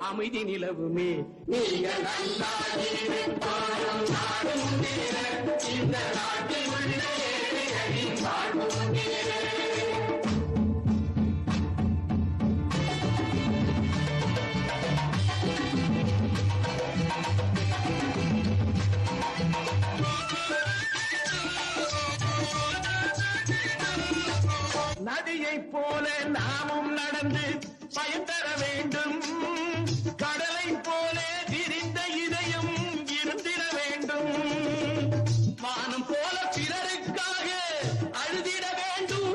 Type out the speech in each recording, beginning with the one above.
அமைதி நிலவுமே. நீங்கள் நல்லாயிருப்பாரும் நாடு முன்னேற, இந்த நாட்டில் உள்ள ஏழைகளின் வாழ்வு முன்னேற. நதியை போல நாமும் நடந்து பயன் தர வேண்டும். கடலை போல விரிந்த இதயம் இருந்திட வேண்டும். வானம் போல பிறருக்காக அழுதிட வேண்டும்.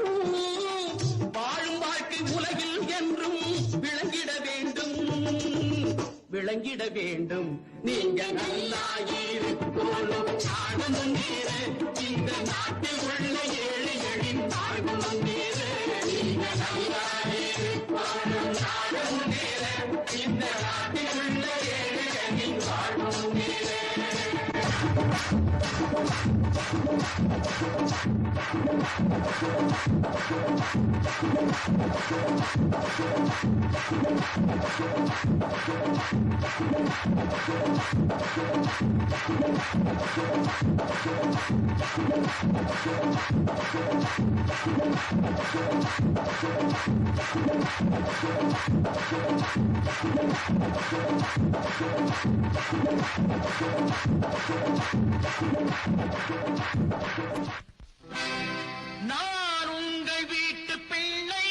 வாழும் வாழ்க்கை உலகில் என்றும் விளங்கிட வேண்டும், விளங்கிட வேண்டும். நீங்க நல்லாயிருப்போலும் நாடு முன்னேற, இந்த நாட்டில் உள்ள ஏழைகளின் வாழ்வு முன்னேற. நீங்க நல்லாயிருப்போலும் நாடு முன்னேற, இந்த நாட்டில் உள்ள ஏழைகளின் வாழ்வு முன்னேற. நான் உங்கள் வீட்டு பிள்ளை,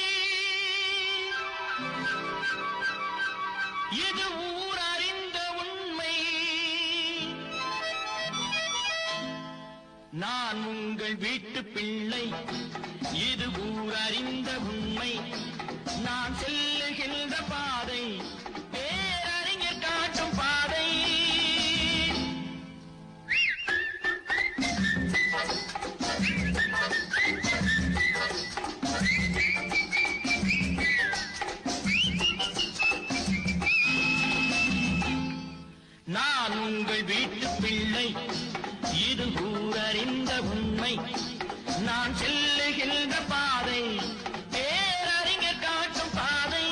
இது ஊர் அறிந்த உண்மை. நான் உங்கள் வீட்டு பிள்ளை, இது ஊர் அறிந்த உண்மை. நான் செல்லுகின்ற பாதை பேரறிஞர் காட்டும் பாதை. நான் உங்கள் வீட்டு பிள்ளை, இது ஊரறிந்த உண்மை. நான் செல்லுகின்ற பாதை பேரறிஞர் காட்டும் பாதை.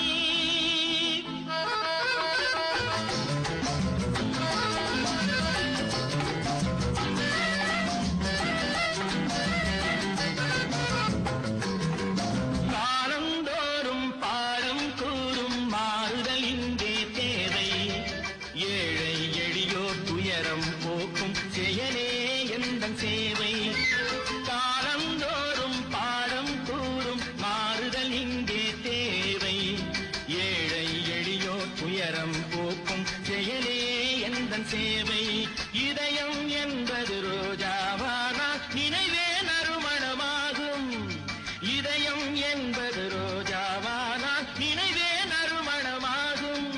காலந்தோறும் பாடம் கூறும் மாறுதல் இங்கே தேவை. ஏழை எளியோர் துயரம் போக்கும் செயலே எந்தன் சேவை. காலந்தோறும் பாடம் கூறும் மாறுதல் இங்கே தேவை. ஏழை எளியோர் துயரம் போக்கும் செயலே எந்தன் சேவை. இதயம் என்பது ரோஜாவானால் நினைவே நறுமணமாகும். இதயம் என்பது ரோஜாவானால் நினைவே நறுமணமாகும்.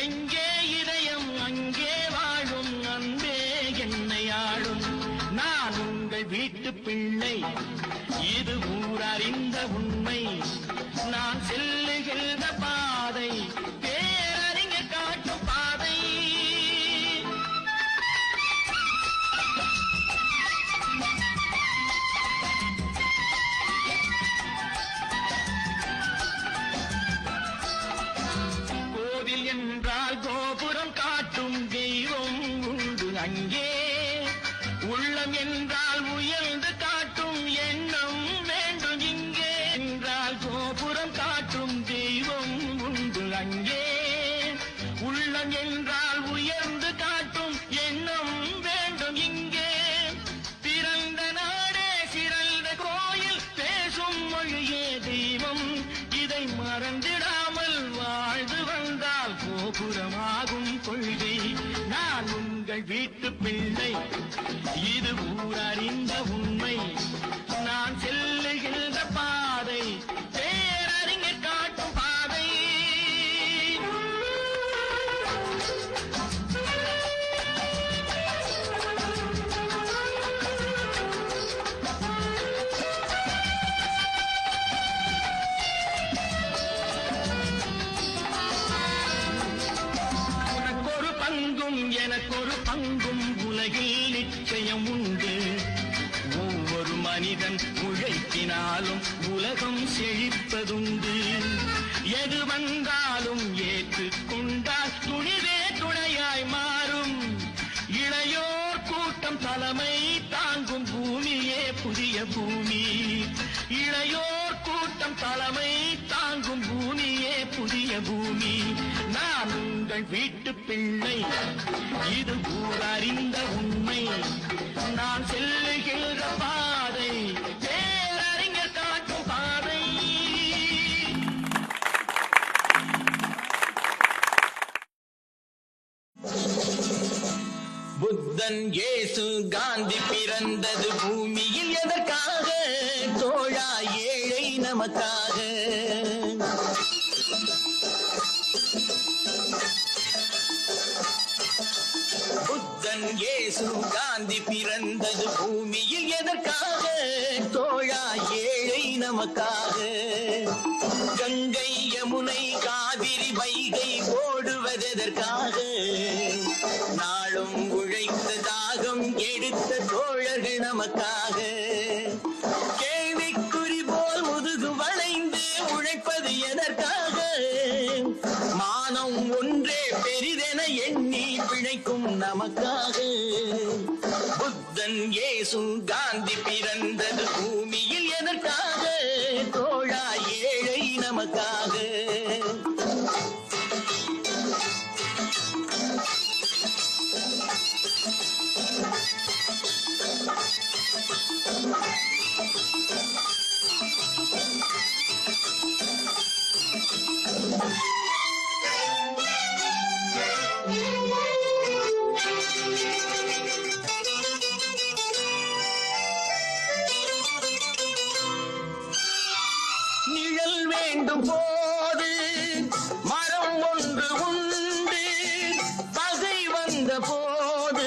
எங்கே இதயம் அங்கே வாழும், அன்பே என்னை ஆளும். நான் உங்கள் வீட்டு பிள்ளை, இது ஊர் அறிந்த உண்மை. நான் செல்லுகின்ற பாதை பேரறிஞர் காட்டும் பாதை. கோவில் என்றால் கோபுரம் காட்டும் தெய்வம் உண்டு அங்கே. உள்ளம் என்றால் உயர்ந்து காட்டும் எண்ணம் வேண்டும் இங்கே. என்றால் கோபுரம் காட்டும் தெய்வம் உண்டு அங்கே. உள்ளம் என்றால் உயர்ந்து காட்டும் எண்ணம் வேண்டும் இங்கே. பிறந்த நாடே சிறந்த கோயில், பேசும் மொழியே தெய்வம். இதை மறந்திடாமல் வாழ்ந்து வந்தால் கோபுரமாகும் கொள்கை. நான் உங்கள் வீட்டு பிள்ளை, இது ஊர் அறிந்த உண்மை. நான் செல்லுகின்ற பாதை பேரறிஞர் காட்டும் பாதை. உனக்கொரு பங்கும் எனக்கொரு பங்கும் உலகில் நிச்சயம் உண்டு. ஒவ்வொரு மனிதன் உழைப்பினாலும் உலகம் செழிப்பதுண்டு. எது வந்தாலும் ஏற்றுக்கொண்டால் பூமி நான் உங்கள் வீட்டு பிள்ளை இது ஊரறிந்த உண்மை நான் செல்லுகின்ற பாதை பேரறிஞர் காட்டும் பாதை. புத்தன் இயேசு காந்தி பிறந்தது பூமியில் எதற்காக தோழா ஏழை நமக்காக. புத்தன் இயேசு காந்தி பிறந்தது பூமியில் எதற்காக தோழா ஏழை நமக்காக. கங்கை யமுனை காவிரி வைகை ஓடுவதற்காக நாளும் உழைத்த தாகம் எடுத்த தோழர்கள் நமக்காக. கேள்விக்குறி போல் முதுகு வளைந்து உழைப்பது எதற்காக மானம் ஒன்றே பெரிதென எண்ணி பிழைக்கும் நமக்காக. புத்தன் இயேசு காந்தி பிறந்தது பூமியில் எதற்காக தோழா ஏழை நமக்காக. நிழல் வேண்டும் போது மரம் ஒன்று உண்டு பகை வந்த போது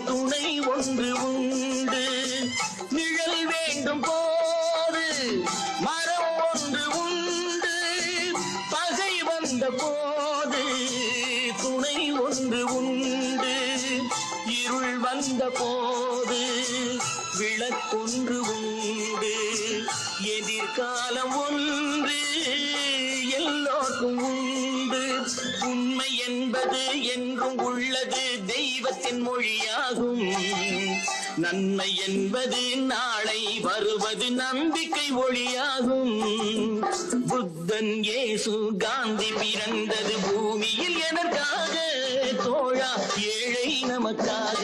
துணை ஒன்று உண்டு. நிழல் வேண்டும் போது மரம் ஒன்று உண்டு பகை வந்த போது துணை ஒன்று உண்டு. இருள் வந்த போது விளக்கொன்று உண்டு. எதிர்காலம் ஒன்று எல்லோருக்கும் உண்டு. உண்மை என்பது என்றும் உள்ளது தெய்வத்தின் மொழியாகும். நன்மை என்பது நாளை வருவது நம்பிக்கை ஒளியாகும். புத்தன் இயேசு காந்தி பிறந்தது பூமியில் எதற்காக தோழா ஏழை நமக்காக.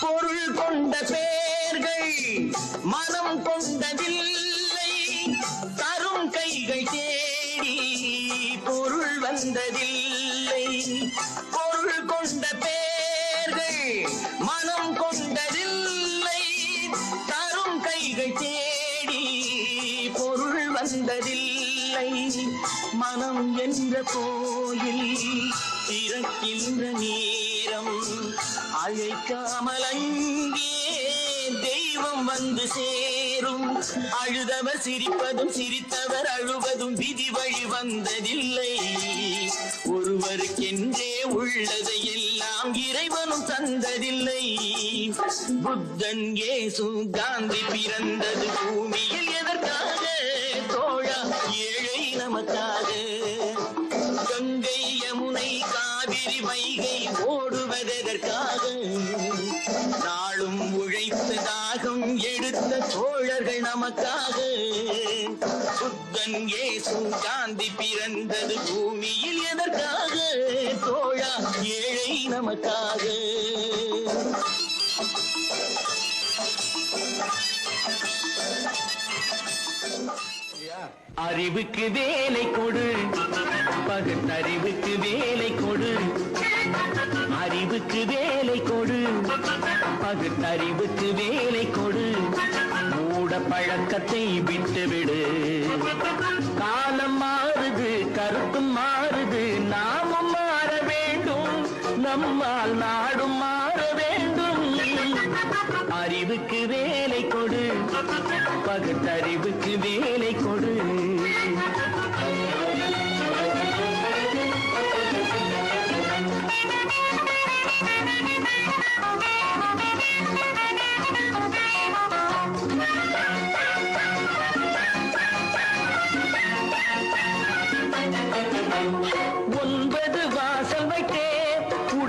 பொருள் கொண்ட பேர்கள் மனம் கொண்டதில்லை தரும் கைகள் தேடி பொருள் வந்ததில்லை. பொருள் கொண்ட பேர்கள் மனம் கொண்டதில்லை தரும் கைகள் தேடி பொருள் வந்ததில்லை. மனம் என்ற கோயில் திறக்கின்ற நேரம் அழைக்காமல் அங்கே தெய்வம் வந்து சேரும். அழுதவர் சிரிப்பதும் சிரித்தவர் அழுவதும் விதி வழி வந்ததில்லை. ஒருவருக்கென்றே உள்ளதை எல்லாம் இறைவனும் தந்ததில்லை. புத்தன் இயேசு காந்தி பிறந்தது பூமியில் எதற்காக தோழா ஏழை நமக்காக. கங்கை யமுனை காவிரி வைகை ஓடுவதற்காக நாளும் உழைத்த தாகம் எடுத்த தோழர்கள் நமக்காக. புத்தன் இயேசு காந்தி பிறந்தது பூமியில் எதற்காக தோழா ஏழை நமக்காக. அறிவுக்கு வேலை கொடு பகுத்தறிவுக்கு வேலை கொடு. அறிவுக்கு வேலை கொடு பகுத்தறிவுக்கு வேலை கொடு. மூட பழக்கத்தை விட்டுவிடு. காலம் மாறுது கருத்தும் மாறுது நாமும் மாற வேண்டும். நம்மால் நாடும் மாற வேண்டும். அறிவுக்கு வேலை கொடு பகுத்தறிவுக்கு வேலை கொடு.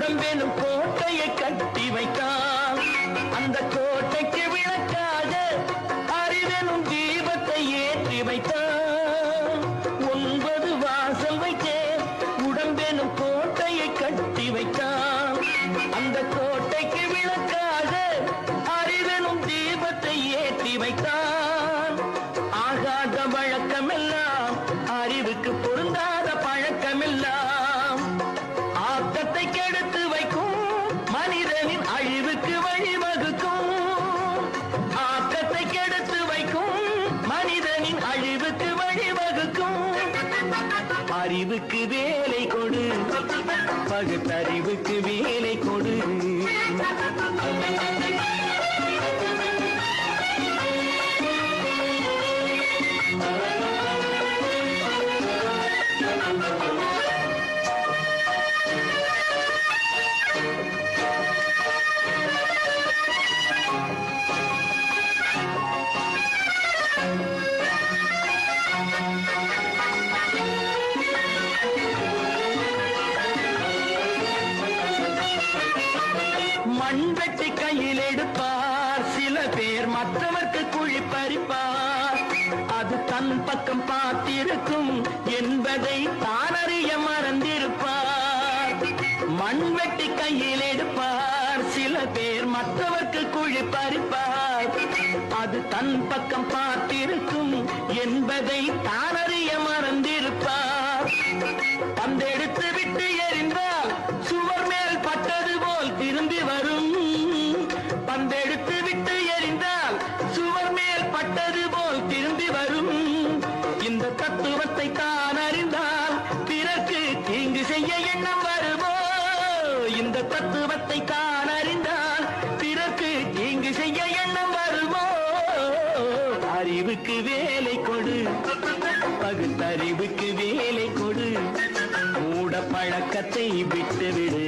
உடம்பெனும் கோட்டையை கட்டி வைத்தான். அந்த கோட்டைக்கு விளக்காக அறிவெனும் தீபத்தை ஏற்றி வைத்தான். 9 வாசல் வைத்தேன், உடம்பெனும் கோட்டையை கட்டி வைத்தான். அந்த கோட்டைக்கு விளக்காக அறிவெனும் தீபத்தை ஏற்றி வைத்தான். ஆகாத வழக்கமெல்லாம், அறிவுக்கு பொருந்தாத பழக்கமெல்லாம் ஆக்கத்தை கெடுத்து வைக்கும், மனிதனின் அழிவுக்கு வழிவகுக்கும். ஆக்கத்தை கெடுத்து வைக்கும், மனிதனின் அழிவுக்கு வழிவகுக்கும். அறிவுக்கு வேலை கொடு, பகுத்தறிவுக்கு வேலை கொடு. மண்வெட்டி கையில் எடுப்பார் சில பேர், மற்றவர்க்கு குழி பறிப்பார். அது தன் பக்கம் பார்த்திருக்கும் என்பதை தானறிய மறந்திருப்பார். மண்வெட்டி கையில் எடுப்பார் சில பேர், மற்றவர்க்கு குழி பறிப்பார். அது தன் பக்கம் பார்த்திருக்கும் என்பதை தானறிய மறந்திருப்பார். பந்தெடுத்து விட்டு எறிந்தால் சுவர் மேல் பட்டது போல் திரும்பி வரும். பந்தெடுத்து விட்டு எறிந்தால் சுவர் மேல் பட்டது போல் திரும்பி வரும். இந்த தத்துவத்தை தான் அறிந்தால் பிறகு தீங்கு செய்ய எண்ணம் வருமோ? இந்த தத்துவத்தை தான் அறிந்தால் பிறகு தீங்கு செய்ய எண்ணம் வருமோ? அறிவுக்கு வேலை கொடு, பகுத்தறிவுக்கு வேலை கொடு. மூட பழக்கத்தை விட்டுவிடு.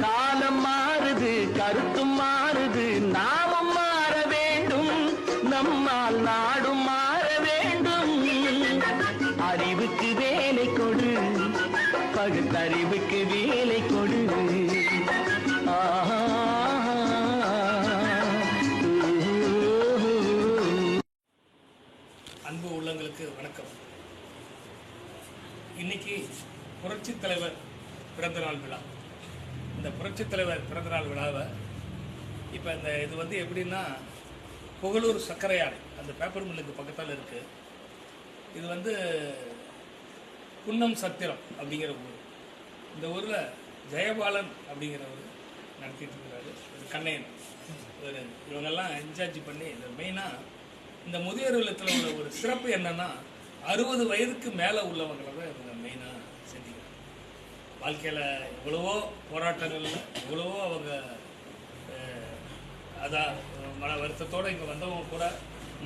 காலம் மாறுது, கருத்தும் மாறுது, நாமும் மாற வேண்டும். நம்மால் நாடும் மாற வேண்டும். அறிவுக்கு வேலை கொடு, பகுத்தறிவுக்கு வேலை கொடு. அன்பு உள்ளங்களுக்கு வணக்கம். இன்னைக்கு புரட்சித் தலைவர் பிறந்தநாள் விழா. இந்த புரட்சித் தலைவர் பிறந்தநாள் விழாவை இப்போ இது எப்படின்னா, புகழூர் சர்க்கரை ஆலை அந்த பேப்பர் மில்லுக்கு பக்கத்தால் இருக்குது. இது குன்னம் சத்திரம் அப்படிங்கிற ஊர். இந்த ஊரில் ஜெயபாலன் அப்படிங்கிறவர் நடத்திட்டு இருக்கிறாரு. கண்ணையன் இவங்கெல்லாம் இன்சார்ஜ் பண்ணி இந்த மெயினாக இந்த முதியோர் இல்லத்தில் உள்ள ஒரு சிறப்பு என்னன்னா, 60 வயதுக்கு மேலே உள்ளவங்களை தான் இவங்க மெயினாக செஞ்சுக்கிறாங்க. வாழ்க்கையில் எவ்வளவோ போராட்டங்கள்ல எவ்வளவோ அவங்க அதான் மன வருத்தத்தோடு இங்கே வந்தவங்க கூட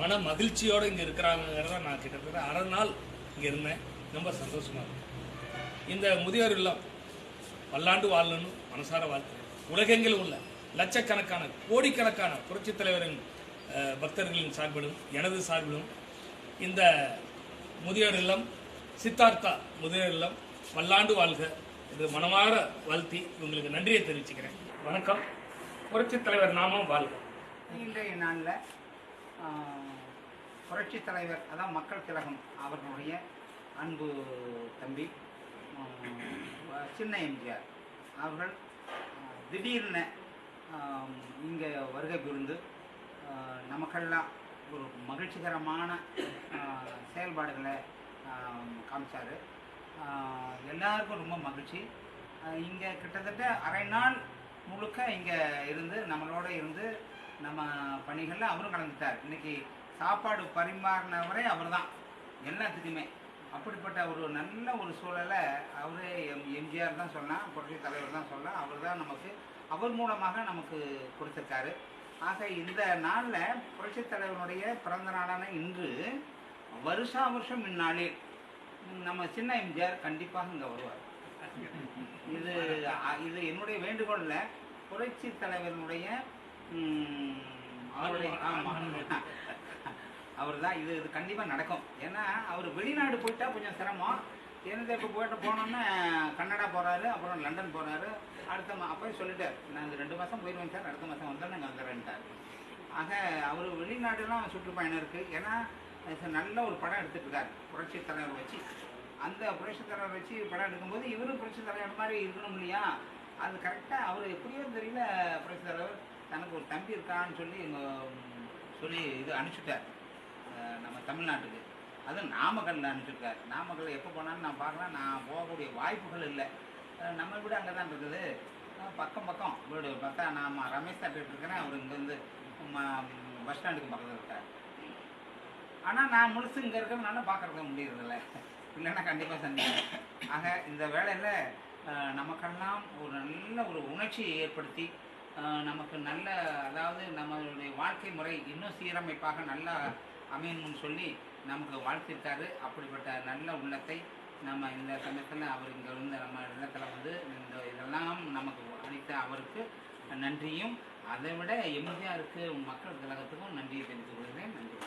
மன மகிழ்ச்சியோடு இங்கே இருக்கிறாங்கிறத நான் கிட்டத்தட்ட அரை நாள் இங்கே இருந்தேன். ரொம்ப சந்தோஷமாக இருக்கு. இந்த முதியோர் இல்லம் பல்லாண்டு வாழணும்னு மனசார வாழ்க்கை. உலகெங்கிலும் உள்ள லட்சக்கணக்கான கோடிக்கணக்கான புரட்சித் தலைவரின் பக்தர்களின் சார்பிலும் எனது சார்பிலும் இந்த முதியோர் இல்லம் சித்தார்த்தா முதியோர் இல்லம் பல்லாண்டு வாழ்க என்று மனமாற வாழ்த்தி உங்களுக்கு நன்றியை தெரிவிச்சுக்கிறேன். வணக்கம். புரட்சித் தலைவர் நாமம் வாழ்க. இன்றைய நாளில் புரட்சித் தலைவர் அதான் மக்கள் திலகம் அவர்களுடைய அன்பு தம்பி சின்ன எம்ஜிஆர் அவர்கள் திடீர்னு இங்கே வருகை புரிந்து நமக்கெல்லாம் ஒரு மகிழ்ச்சிகரமான செயல்பாடுகளை காமிச்சார். எல்லாருக்கும் ரொம்ப மகிழ்ச்சி. இங்கே கிட்டத்தட்ட அரை நாள் முழுக்க இங்கே இருந்து நம்மளோட இருந்து நம்ம பணிகளில் அவரும் கலந்துட்டார். இன்றைக்கி சாப்பாடு பரிமாறினவரே அவர் தான் எல்லாத்துக்குமே. அப்படிப்பட்ட ஒரு நல்ல ஒரு சூழலை அவரே எம்ஜிஆர் தான் சொல்லலாம், புரட்சி தலைவர் தான் சொல்லலாம். அவர் தான் நமக்கு அவர் மூலமாக நமக்கு கொடுத்துருக்காரு. ஆக இந்த நாளில் புரட்சித் தலைவனுடைய பிறந்த நாளான இன்று வருஷா வருஷம் இந்நாளில் நம்ம சின்ன எம்ஜிஆர் கண்டிப்பாக இங்கே வருவார். இது என்னுடைய வேண்டுகோளில் புரட்சி தலைவனுடைய அவருடைய அவர் தான் இது கண்டிப்பாக நடக்கும். ஏன்னா அவர் வெளிநாடு போயிட்டா கொஞ்சம் சிரமம். என்னது இப்போ போனோன்னே கன்னடா போகிறாரு, அப்புறம் லண்டன் போகிறாரு. அப்போயே சொல்லிட்டார், நான் இந்த 2 மாதம் போயிடுவேன் சார், அடுத்த மாதம் வந்தோன்னே இங்கே வந்துடுறேன்ட்டார். ஆக அவர் வெளிநாடுலாம் சுற்றுப்பயணம் இருக்குது. ஏன்னா நல்ல ஒரு படம் எடுத்துகிட்டு இருக்காரு புரட்சி தலைவர் வச்சு. அந்த புரட்சி தலைவர் வச்சு படம் எடுக்கும்போது இவரும் புரட்சி தலைவர் மாதிரி இருக்கணும் இல்லையா? அது கரெக்டாக அவர் எப்படியோ தெரியல, புரட்சி தலைவர் தனக்கு ஒரு தம்பி இருக்கான்னு சொல்லி இது அனுப்பிச்சுட்டார் நம்ம தமிழ்நாட்டுக்கு. அதுவும் நாமக்கல்லில் அனுப்பிச்சுட்டார். நாமக்கல் எப்போ போனாலும் நான் பார்க்கலாம், நான் போகக்கூடிய வாய்ப்புகள் இல்லை. நம்ம வீடு அங்கே தான் இருக்குது, பக்கம் வீடு பார்த்தா. நான் ரமேஷ் சாப்பிட்டு இருக்கிறேன், அவர் இங்கேருந்து பஸ் ஸ்டாண்டுக்கு பக்கத்தில் இருக்கார். ஆனால் நான் முழுசு இங்கே இருக்கிறதுனால பார்க்குறதுக்க முடியறதில்ல, இல்லைன்னா கண்டிப்பாக சந்திப்பேன். ஆக இந்த வேளையில் நமக்கெல்லாம் ஒரு நல்ல ஒரு உணர்ச்சியை ஏற்படுத்தி நமக்கு நல்ல, அதாவது நம்மளுடைய வாழ்க்கை முறை இன்னும் சீரமைப்பாக நல்லா அமையணும்னு சொல்லி நமக்கு வாழ்த்திருக்காரு. அப்படிப்பட்ட நல்ல உள்ளத்தை நம்ம இந்த சமயத்தில் அவர் இங்கே வந்து நம்ம இடத்துல வந்து இதெல்லாம் நமக்கு அளித்த அவருக்கு நன்றியும், அதை விட எம்ஜிஆருக்கு மக்கள் கழகத்துக்கும் நன்றியை தெரிவித்துக் கொள்கிறேன். நன்றி.